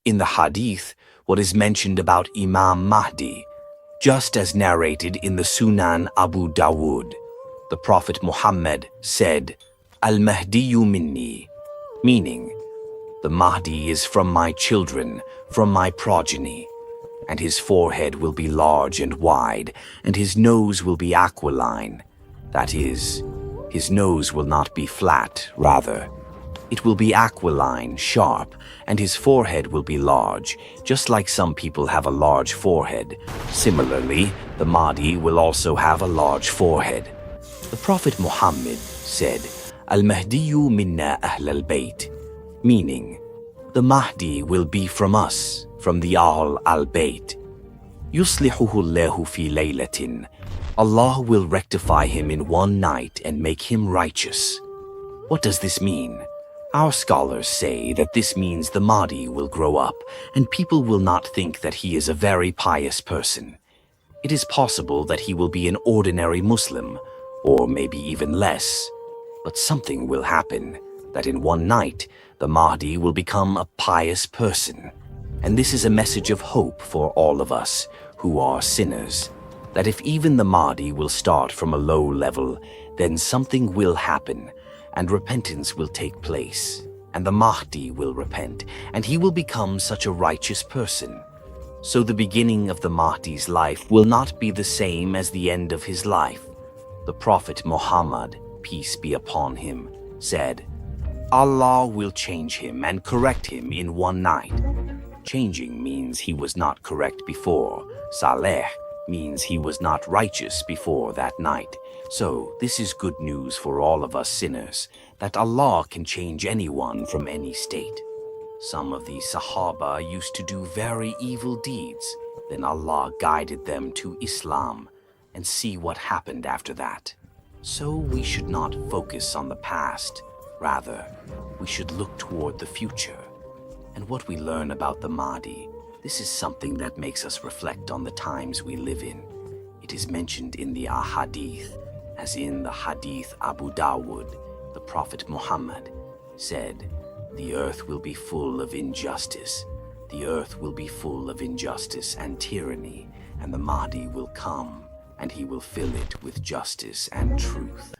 In the Hadith, what is mentioned about Imam Mahdi, just as narrated in the Sunan Abu Dawud, the Prophet Muhammad said, Al-Mahdiyu minni, meaning, the Mahdi is from my children, from my progeny, and his forehead will be large and wide, and his nose will be aquiline. That is, his nose will not be flat, rather. It will be aquiline, sharp, and his forehead will be large, just like some people have a large forehead. Similarly, the Mahdi will also have a large forehead. The Prophet Muhammad said, Al-Mahdiyu minna ahl al-Bayt, meaning, the Mahdi will be from us, from the Ahl al-Bayt. Yuslihuhu Allahu fi laylatin. Allah will rectify him in one night and make him righteous. What does this mean? Our scholars say that this means the Mahdi will grow up and people will not think that he is a very pious person. It is possible that he will be an ordinary Muslim, or maybe even less. But something will happen, that in one night, the Mahdi will become a pious person. And this is a message of hope for all of us who are sinners, that if even the Mahdi will start from a low level, then something will happen, and repentance will take place, and the Mahdi will repent, and he will become such a righteous person. So the beginning of the Mahdi's life will not be the same as the end of his life. The Prophet Muhammad, peace be upon him, said, Allah will change him and correct him in one night. Changing means he was not correct before. Saleh means he was not righteous before that night. So this is good news for all of us sinners, that Allah can change anyone from any state. Some of the Sahaba used to do very evil deeds. Then Allah guided them to Islam, and see what happened after that. So we should not focus on the past. Rather, we should look toward the future. And what we learn about the Mahdi, this is something that makes us reflect on the times we live in. It is mentioned in the Ahadith, as in the Hadith Abu Dawud, the Prophet Muhammad said, the earth will be full of injustice. The earth will be full of injustice and tyranny, and the Mahdi will come, and he will fill it with justice and truth.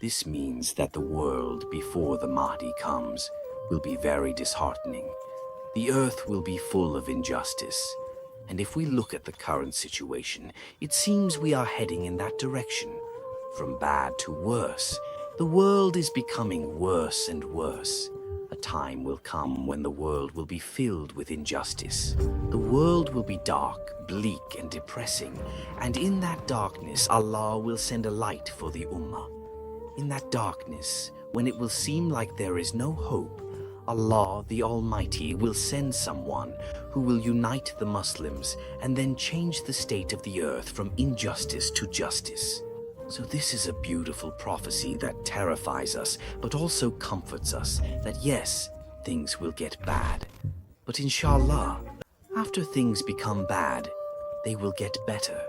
This means that the world before the Mahdi comes will be very disheartening. The earth will be full of injustice, and if we look at the current situation, it seems we are heading in that direction. From bad to worse, the world is becoming worse and worse. A time will come when the world will be filled with injustice. The world will be dark, bleak, and depressing, and in that darkness, Allah will send a light for the Ummah. In that darkness, when it will seem like there is no hope, Allah the Almighty will send someone who will unite the Muslims and then change the state of the earth from injustice to justice. So this is a beautiful prophecy that terrifies us, but also comforts us that yes, things will get bad. But inshallah, after things become bad, they will get better.